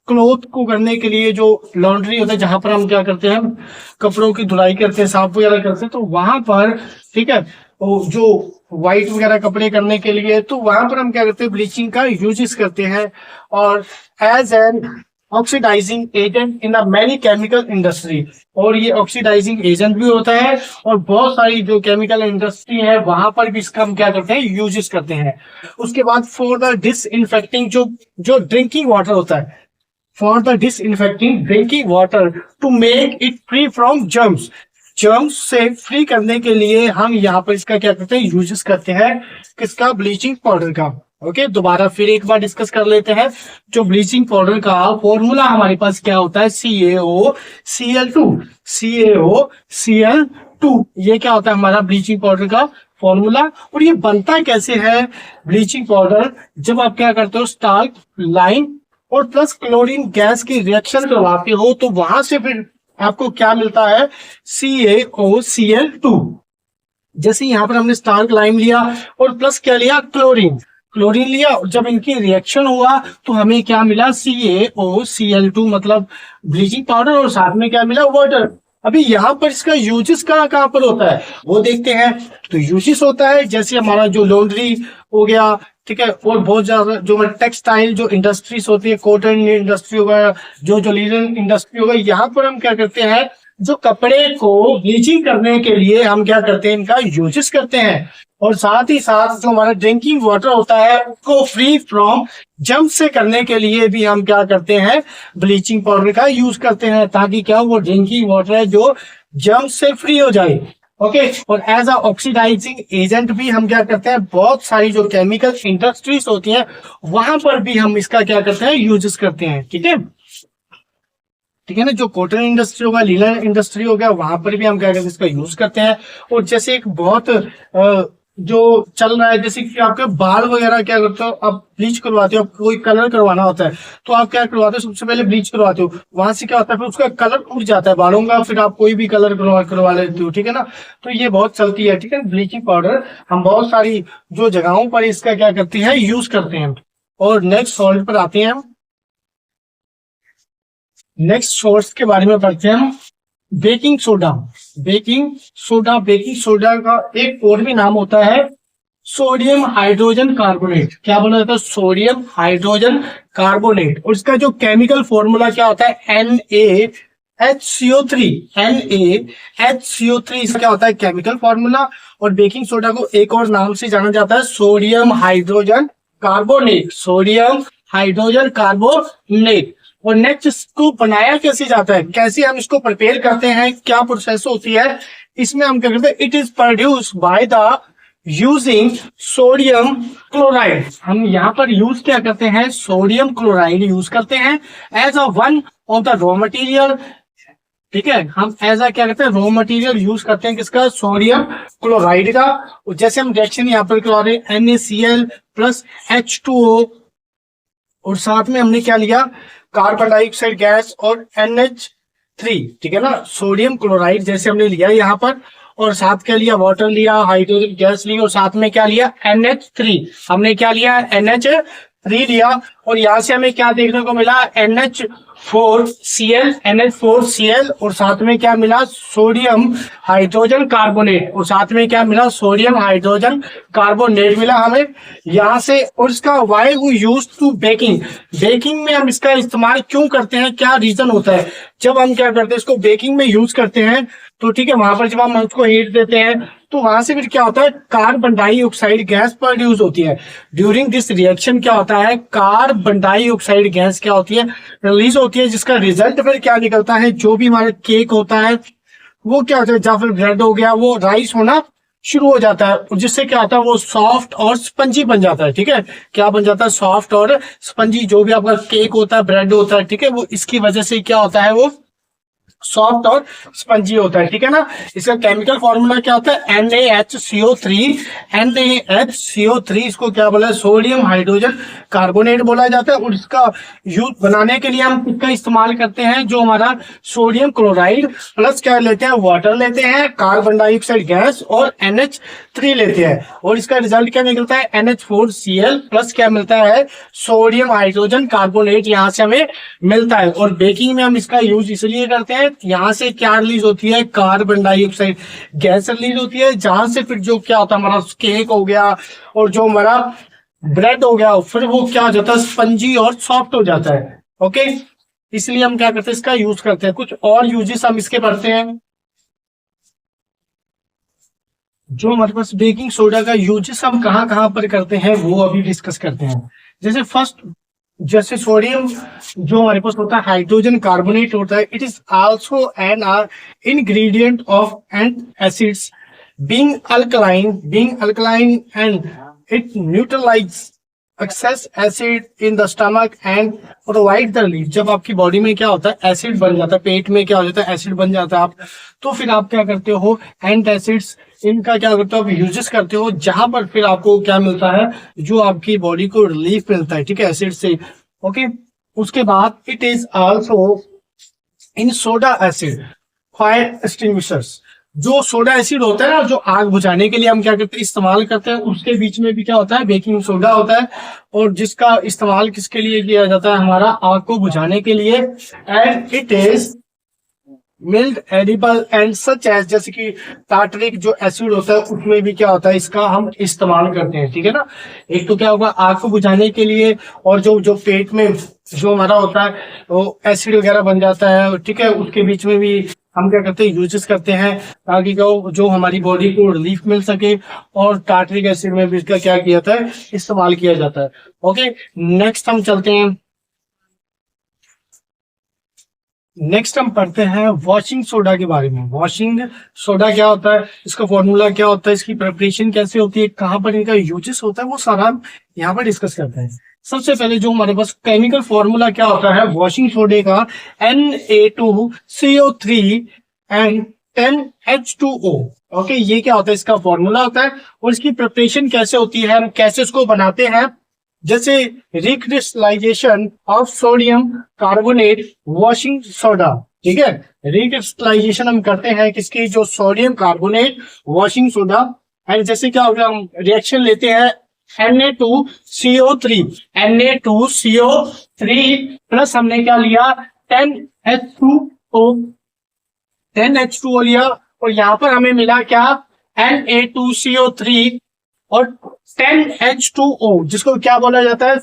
क्लॉथ को करने के लिए जो लॉन्ड्री होता है, जहां पर हम क्या करते हैं, हम कपड़ों की धुलाई करते हैं, साफ वगैरह करते हैं, तो वहां पर, ठीक है, जो व्हाइट वगैरह कपड़े करने के लिए, तो वहां पर हम क्या करते हैं, ब्लीचिंग का यूजेस करते हैं। और as an oxidising agent in many chemical industry, और ये ऑक्सीडाइजिंग एजेंट भी होता है, और बहुत सारी जो केमिकल इंडस्ट्री है वहां पर भी इसका हम क्या करते हैं, यूजेस करते हैं। उसके बाद फॉर द डिसइंफेक्टिंग, जो ड्रिंकिंग वाटर होता है, for the disinfecting drinking water to make it free from germs, germs से फ्री करने के लिए हम यहाँ पर इसका क्या करते हैं, यूजेस करते हैं, किसका, ब्लीचिंग पाउडर का, ओके, दोबारा फिर एक बार डिस्कस कर लेते हैं। जो ब्लीचिंग पाउडर का फॉर्मूला हमारे पास क्या होता है, CaOCl2। CaOCl2 ये क्या होता है हमारा ब्लीचिंग पाउडर का फॉर्मूला। और ये बनता कैसे है ब्लीचिंग पाउडर, जब आप क्या करते हो स्टार्च, लाइम और प्लस क्लोरीन गैस की रिएक्शन करवाते हो, तो वहां से फिर आपको क्या मिलता है, CaOCl2। जैसे यहाँ पर हमने स्टार्च, लाइम लिया और प्लस क्या लिया, क्लोरीन लिया। जब इनकी रिएक्शन हुआ तो हमें क्या मिला, CaOCl2 मतलब ब्लीचिंग पाउडर, और साथ में क्या मिला, वाटर। अभी यहाँ पर इसका यूजेस कहाँ पर होता है वो देखते हैं। तो यूजेस होता है जैसे हमारा जो लॉन्ड्री हो गया, ठीक है, और बहुत ज्यादा जो टेक्सटाइल जो इंडस्ट्रीज होती है, कॉटन इंडस्ट्री होगा, जो लीलन इंडस्ट्री होगा, यहाँ पर हम क्या करते हैं, जो कपड़े को ब्लीचिंग करने के लिए हम क्या करते हैं, इनका यूजेस करते हैं। और साथ ही साथ जो हमारा ड्रिंकिंग वाटर होता है उसको फ्री फ्रॉम जम्प से करने के लिए भी हम क्या करते हैं, ब्लीचिंग पाउडर का यूज करते हैं, ताकि क्या वो ड्रिंकिंग वाटर है जो जम्प से फ्री हो जाए। ओके, और एज अ ऑक्सीडाइजिंग एजेंट भी हम क्या करते हैं, बहुत सारी जो केमिकल इंडस्ट्रीज होती हैं वहां पर भी हम इसका क्या करते हैं, यूजेस करते हैं। ठीक है, ठीक है ना, जो कॉटन इंडस्ट्री होगा, लीलन इंडस्ट्री हो गया, वहां पर भी हम क्या करते हैं, इसका यूज करते हैं। और जैसे एक बहुत जो चल रहा है, जैसे कि आपके बाल वगैरह क्या करते हो, आप ब्लीच करवाते हो, कोई कलर करवाना होता है तो आप क्या करवाते हो, सबसे पहले ब्लीच करवाते हो, वहां से क्या होता है फिर उसका कलर उड़ जाता है बालों का, फिर आप कोई भी कलर करवा लेते हो। ठीक है ना, तो ये बहुत चलती है। ठीक है, ब्लीचिंग पाउडर हम बहुत सारी जो जगहों पर इसका क्या करते हैं, यूज करते हैं। और नेक्स्ट सॉल्ट पर आते हैं हम। नेक्स्ट सोर्स के बारे में पढ़ते हैं हम, बेकिंग सोडा। बेकिंग सोडा का एक और भी नाम होता है सोडियम हाइड्रोजन कार्बोनेट। क्या बोला जाता है, सोडियम हाइड्रोजन कार्बोनेट। और इसका जो केमिकल फॉर्मूला क्या होता है, NaHCO3। NaHCO3 इसका क्या होता है, केमिकल फॉर्मूला। और बेकिंग सोडा को एक और नाम से जाना जाता है sodium hydrogen carbonate. Sodium hydrogen carbonate. और नेक्स्ट इसको बनाया कैसे जाता है, कैसे हम इसको प्रिपेयर करते हैं, क्या प्रोसेस होती है, इसमें हम क्या करते हैं, it is produce by the using sodium chloride. हम यहाँ पर यूज क्या करते हैं, सोडियम क्लोराइड यूज करते हैं as a one of the raw material. ठीक है, हम एज अ क्या करते हैं, रॉ मटेरियल यूज करते हैं किसका, सोडियम क्लोराइड का। जैसे हम रिएक्शन यहाँ पर करवा रहे हैं NaCl प्लस H2O, और साथ में हमने क्या लिया, कार्बन डाइऑक्साइड गैस और NH3। ठीक है ना, सोडियम क्लोराइड जैसे हमने लिया यहाँ पर, और साथ क्या लिया, वाटर लिया, हाइड्रोजन गैस ली, और साथ में क्या लिया, NH3। हमने क्या लिया, NH3 लिया। और यहाँ से हमें क्या देखने को मिला, NH4Cl, और साथ में क्या मिला, सोडियम हाइड्रोजन कार्बोनेट, और साथ में क्या मिला, सोडियम हाइड्रोजन कार्बोनेट मिला हमें यहाँ से। और इसका why we use to baking में हम इसका इस्तेमाल क्यों करते हैं, क्या रीजन होता है, जब हम क्या करते हैं इसको बेकिंग में यूज करते हैं, तो ठीक है, वहां पर जब हम उसको हीट देते हैं तो वहां से फिर क्या होता है, कार्बन डाइऑक्साइड गैस प्रोड्यूस होती है। ड्यूरिंग दिस रिएक्शन क्या होता है, कार्बन डाइऑक्साइड गैस क्या होती है, रिलीज होती है, जिसका रिजल्ट फिर क्या निकलता है, जो भी हमारा केक होता है वो क्या होता है, या फिर ब्रेड हो गया, वो राइस होना शुरू हो जाता है, जिससे क्या होता है, वो सॉफ्ट और स्पंजी बन जाता है। ठीक है, क्या बन जाता है, सॉफ्ट और स्पंजी। जो भी आपका केक होता है, ब्रेड होता है, ठीक है, वो इसकी वजह से क्या होता है, वो सॉफ्ट और स्पंजी होता है। ठीक है ना, इसका केमिकल फॉर्मूला क्या होता है, NaHCO3। इसको क्या बोला है, सोडियम हाइड्रोजन कार्बोनेट बोला जाता है। और इसका यूज बनाने के लिए हम किसका इस्तेमाल करते हैं, जो हमारा सोडियम क्लोराइड प्लस क्या लेते हैं, वाटर लेते हैं, कार्बन डाइऑक्साइड गैस और NH3 लेते हैं। और इसका रिजल्ट क्या निकलता है, NH4Cl प्लस क्या मिलता है, सोडियम हाइड्रोजन कार्बोनेट यहाँ से हमें मिलता है। और बेकिंग में हम इसका यूज इसलिए करते हैं, यहाँ से क्या रिलीज होती है, कार्बन डाइऑक्साइड गैस रिलीज होती है, जहां से फिर जो क्या होता है, हमारा केक हो गया और जो हमारा ब्रेड हो गया, फिर वो क्या हो जाता है, स्पंजी और सॉफ्ट हो जाता है। ओके, इसलिए हम क्या करते हैं, इसका यूज करते हैं। कुछ और यूजेस हम इसके पढ़ते हैं, जो हमारे पास बेकिंग सोडा का यूजेस हम कहाँ कहाँ पर करते हैं वो अभी डिस्कस करते हैं। जैसे फर्स्ट, जैसे सोडियम जो हमारे पास होता है, हाइड्रोजन कार्बोनेट होता है, it is also an ingredient of and acids being alkaline and it neutralizes excess acid in the stomach and provide the relief. जब आपकी बॉडी में क्या होता है, एसिड बन जाता है, पेट में क्या हो जाता है, एसिड बन जाता है, आप तो फिर आप क्या करते हो, एंटासिड्स इनका क्या करते हो, आप यूजेस करते हो, जहां पर फिर आपको क्या मिलता है, जो आपकी बॉडी को रिलीफ मिलता है, ठीक है, एसिड से। ओके, उसके बाद it is also in soda acid fire extinguishers. जो सोडा एसिड होता है ना, जो आग बुझाने के लिए हम क्या करते हैं, इस्तेमाल करते हैं, उसके बीच में भी क्या होता है, बेकिंग सोडा होता है, और जिसका इस्तेमाल किसके लिए किया जाता है, हमारा आग को बुझाने के लिए। And it is mild edible and such as, जैसे कि टार्टरिक जो एसिड होता है उसमें भी क्या होता है, इसका हम इस्तेमाल करते हैं, ठीक है ना। एक तो क्या होगा, आग को बुझाने के लिए, और जो जो पेट में जो हमारा होता है वो एसिड वगैरह बन जाता है, ठीक है, उसके बीच में भी हम क्या करते हैं, यूजेस करते हैं, ताकि जो हमारी बॉडी को रिलीफ मिल सके। और टार्टरिक एसिड में भी इसका क्या किया जाता है, इस्तेमाल किया जाता है। ओके, नेक्स्ट हम चलते हैं, नेक्स्ट हम पढ़ते हैं वॉशिंग सोडा के बारे में। वॉशिंग सोडा क्या होता है, इसका फॉर्मूला क्या होता है, इसकी प्रिपरेशन कैसे होती है, कहाँ पर इनका यूजेस होता है, वो सारा हम यहाँ पर डिस्कस करते हैं। सबसे पहले जो हमारे पास केमिकल फॉर्मूला क्या होता है वॉशिंग सोडे का, Na2CO3 एंड 10H2O। ओके, ये क्या होता है, इसका फॉर्मूला होता है। और इसकी प्रिपरेशन कैसे होती है, हम कैसे इसको बनाते हैं, जैसे recrystallisation of sodium carbonate washing soda, ठीक है, रिक्रिस्टलाइजेशन हम करते हैं किसकी, जो sodium carbonate washing soda. And जैसे क्या होगा, हम रिएक्शन लेते हैं Na2CO3 प्लस हमने क्या लिया, 10H2O 10H2O लिया, और यहाँ पर हमें मिला क्या, Na2CO3 और 10H2O, जिसको क्या बोला जाता है,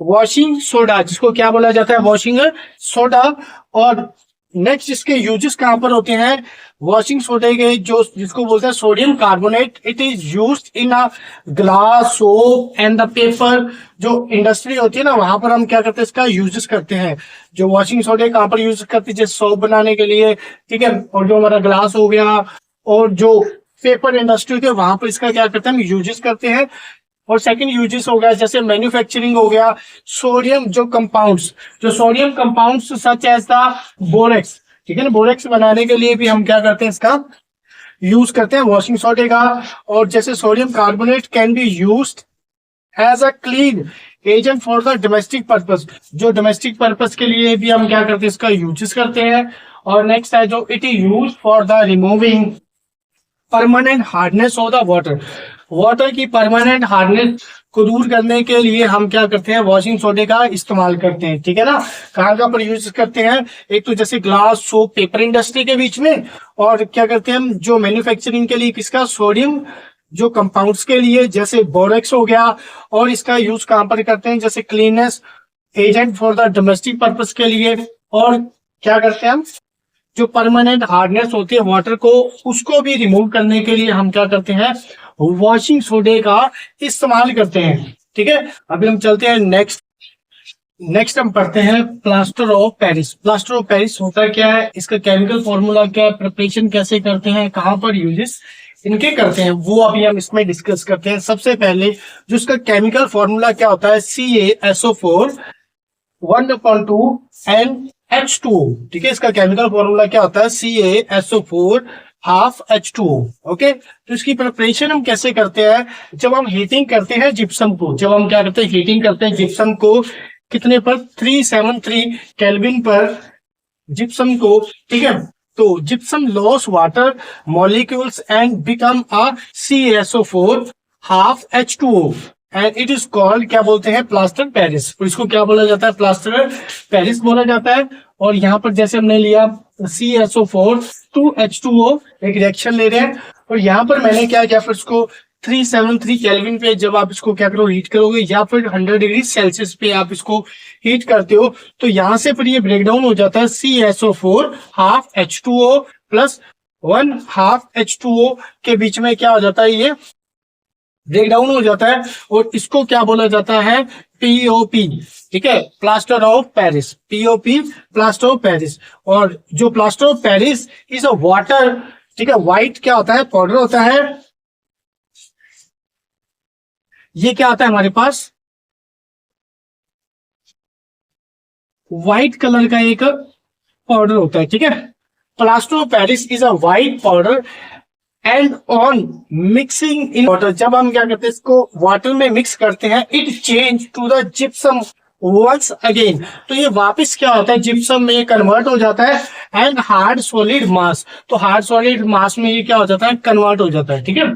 वॉशिंग सोडा, जिसको क्या बोला जाता है, वॉशिंग सोडा। और नेक्स्ट इसके यूजेस कहां पर होते हैं, वॉशिंग सोडे के जो जिसको बोलते हैं sodium carbonate, it is used in a glass, soap and the paper. जो इंडस्ट्री होती है ना, वहां पर हम क्या करते हैं, इसका यूजेस करते हैं। जो वॉशिंग सोडे कहां पर यूज करते हैं, जैसे सोप बनाने के लिए, ठीक है, और जो हमारा ग्लास हो गया, और जो पेपर इंडस्ट्री के वहां पर इसका क्या करते हैं, हम यूजेस करते हैं। और सेकंड यूजेस हो गया, जैसे मैन्युफैक्चरिंग हो गया, सोडियम जो कंपाउंड्स, जो sodium compounds such as the borax, ठीक है ना, बोरेक्स बनाने के लिए भी हम क्या करते हैं, इसका यूज करते हैं वॉशिंग सोडे का। और जैसे sodium carbonate can be used as a clean agent for the domestic purpose, जो डोमेस्टिक पर्पस के लिए भी हम क्या करते हैं, इसका यूजेस करते हैं। और नेक्स्ट है जो it is use for the removing permanent hardness of the water, water की परमानेंट हार्डनेस को दूर करने के लिए हम क्या करते हैं, वॉशिंग सोडे का इस्तेमाल करते हैं, ठीक है ना। कहाँ पर यूज करते हैं, एक तो जैसे ग्लास, सोप, पेपर इंडस्ट्री के बीच में, और क्या करते हैं हम, जो मैन्युफैक्चरिंग के लिए किसका, सोडियम जो कंपाउंड्स के लिए, जैसे बोरेक्स हो गया। और इसका यूज कहाँ पर करते हैं, जैसे cleanness agent for the domestic purpose के लिए। और क्या करते हैं हम, जो परमानेंट हार्डनेस होती है वाटर को, उसको भी रिमूव करने के लिए हम क्या करते हैं, वॉशिंग सोडे का इस्तेमाल करते हैं, ठीक है। अभी हम चलते हैं नेक्स्ट हम पढ़ते हैं plaster of Paris. Plaster of Paris होता क्या है, इसका केमिकल फॉर्मूला क्या है, प्रिपरेशन कैसे करते हैं, कहाँ पर यूजेस इनके करते हैं, वो अभी हम इसमें डिस्कस करते हैं। सबसे पहले जो इसका केमिकल फॉर्मूला क्या होता है, CaSO4 1/2 NH2O, ठीक है। इसका केमिकल फॉर्मूला क्या होता है, CaSO4 हाफ H2O। ओके, तो इसकी प्रिपरेशन हम कैसे करते हैं, जब हम हीटिंग करते हैं जिप्सम को, जब हम क्या करते हैं, हीटिंग करते हैं जिप्सम को, कितने पर, 373 केल्विन पर जिप्सम को, ठीक है। तो gypsum loss water molecules and become a CaSO4 half H2O and it is called, क्या बोलते हैं, प्लास्टर पेरिस। तो इसको क्या बोला जाता है, प्लास्टर पेरिस बोला जाता है। और यहाँ पर जैसे हमने लिया CaSO4 2H2O, एक रिएक्शन ले रहे हैं, और यहाँ पर मैंने क्या किया, फिर इसको 373 केल्विन पे जब आप इसको क्या करो, हीट करोगे, या फिर 100 डिग्री सेल्सियस पे आप इसको हीट करते हो, तो यहाँ से फिर ये ब्रेक डाउन हो जाता है, CaSO4 half H2O plus 1 half H2O के बीच में क्या हो जाता है, ये ब्रेक डाउन हो जाता है। और इसको क्या बोला जाता है, POP, ठीक है, plaster of Paris, POP plaster of Paris. और जो plaster of Paris is a water, ठीक है, व्हाइट क्या होता है, पाउडर होता है। ये क्या आता है हमारे पास, व्हाइट कलर का एक पाउडर होता है, ठीक है। Plaster of Paris is a white powder and on mixing in water, जब हम क्या करते हैं इसको वाटर में मिक्स करते हैं, it change to the gypsum once again, तो ये वापस क्या होता है जिप्सम में कन्वर्ट हो जाता है एंड हार्ड सॉलिड मास, तो हार्ड सॉलिड मास में ये क्या हो जाता है कन्वर्ट हो जाता है, ठीक है।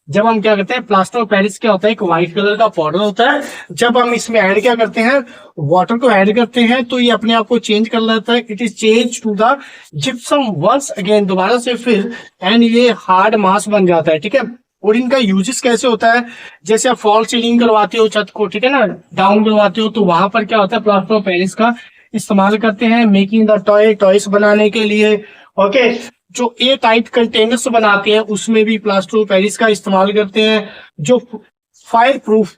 जब हम क्या करते हैं प्लास्टर ऑफ पेरिस क्या होता है एक व्हाइट कलर का पाउडर होता है, जब हम इसमें ऐड क्या करते हैं वाटर को ऐड करते हैं तो ये अपने आप को चेंज कर लेता है, it is change to the gypsum once again, दोबारा से फिर, एंड ये हार्ड मास बन जाता है, ठीक है। और इनका यूजेस कैसे होता है, जैसे आप फॉल सीलिंग करवाते हो छत को, ठीक है ना, डाउन करवाते हो, तो वहां पर क्या होता है प्लास्टर ऑफ पेरिस का इस्तेमाल करते हैं मेकिंग द टॉयस बनाने के लिए, ओके। जो ए टाइट कंटेनर्स बनाते हैं उसमें भी प्लास्टर ऑफ पेरिस का इस्तेमाल करते हैं, जो फायर प्रूफ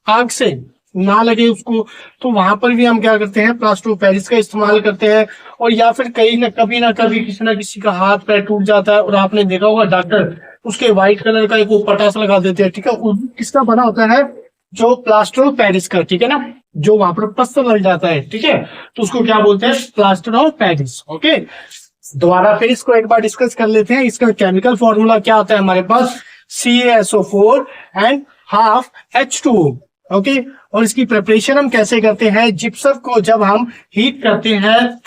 आग से ना लगे उसको, तो वहां पर भी हम क्या करते हैं प्लास्टर ऑफ पेरिस का इस्तेमाल करते हैं। और या फिर कहीं ना कभी किसी ना किसी का हाथ पैर टूट जाता है और आपने देखा होगा डॉक्टर उसके व्हाइट कलर का एक वो पटास लगा देते हैं, ठीक है, किसका बना होता है जो प्लास्टर ऑफ पेरिस का, ठीक है ना, जो वहां पर पत्थर लग जाता है, ठीक है, तो उसको क्या बोलते हैं प्लास्टर ऑफ पेरिस, ओके। दोबारा फिर इसको एक बार डिस्कस कर लेते हैं, इसका केमिकल फॉर्मूला क्या होता है हमारे पास CaSO4 and half H2O, okay. और इसकी प्रिपरेशन हम कैसे करते हैं, जिप्सम को जब हम हीट करते हैं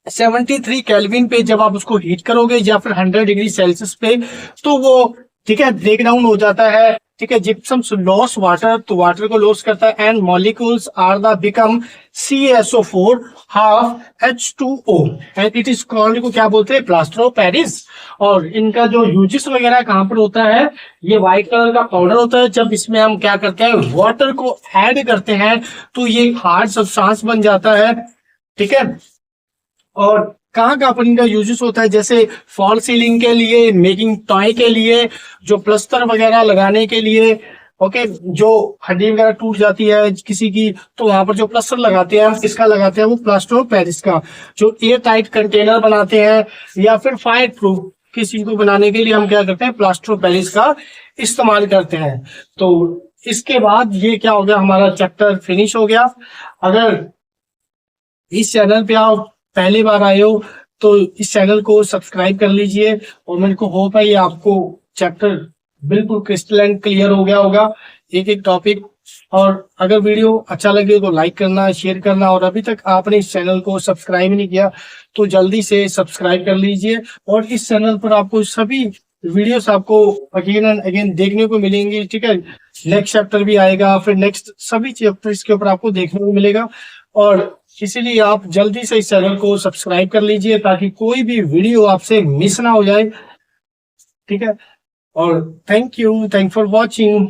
373 केल्विन पे, जब आप उसको हीट करोगे या फिर 100 डिग्री सेल्सियस पे, तो वो ठीक है ब्रेक डाउन हो जाता है, ठीक है। जिप्सम लॉस वाटर, तो वाटर को लॉस करता है and molecules are the become CaSO4 half H2O and it is called, को क्या बोलते हैं प्लास्टर ऑफ पेरिस। और इनका जो यूजेस वगैरह कहां पर होता है, ये व्हाइट कलर का पाउडर होता है, जब इसमें हम क्या करते हैं वाटर को ऐड करते हैं तो ये हार्ड सब्सटेंस बन जाता है, ठीक है। और कहाँ पर इनका यूजेस होता है, जैसे फॉल सीलिंग के लिए, मेकिंग टॉय के लिए, जो प्लस्तर वगैरह लगाने के लिए, ओके, जो हड्डी वगैरह टूट जाती है किसी की, तो वहां पर जो प्लस्तर लगाते हैं हम किसका लगाते हैं वो प्लास्टर ऑफ पेरिस का। जो एयर टाइट कंटेनर बनाते हैं या फिर फायर प्रूफ किसी को बनाने के लिए हम क्या करते हैं प्लास्टर ऑफ पेरिस का इस्तेमाल करते हैं। तो इसके बाद ये क्या हो गया हमारा चैप्टर फिनिश हो गया। अगर इस चैनल पे आप पहली बार आए हो तो इस चैनल को सब्सक्राइब कर लीजिए, और मेरे को होप है ये आपको चैप्टर बिल्कुल क्रिस्टल एंड क्लियर हो गया होगा एक एक टॉपिक। और अगर वीडियो अच्छा लगे तो लाइक करना, शेयर करना, और अभी तक आपने इस चैनल को सब्सक्राइब नहीं किया तो जल्दी से सब्सक्राइब कर लीजिए। और इस चैनल पर आपको सभी वीडियोस आपको अगेन एंड अगेन देखने को मिलेंगी, ठीक है। नेक्स्ट चैप्टर भी आएगा, फिर नेक्स्ट सभी चैप्टर इसके ऊपर आपको देखने को मिलेगा, और इसीलिए आप जल्दी से इस चैनल को सब्सक्राइब कर लीजिए ताकि कोई भी वीडियो आपसे मिस ना हो जाए, ठीक है। और थैंक फॉर वॉचिंग।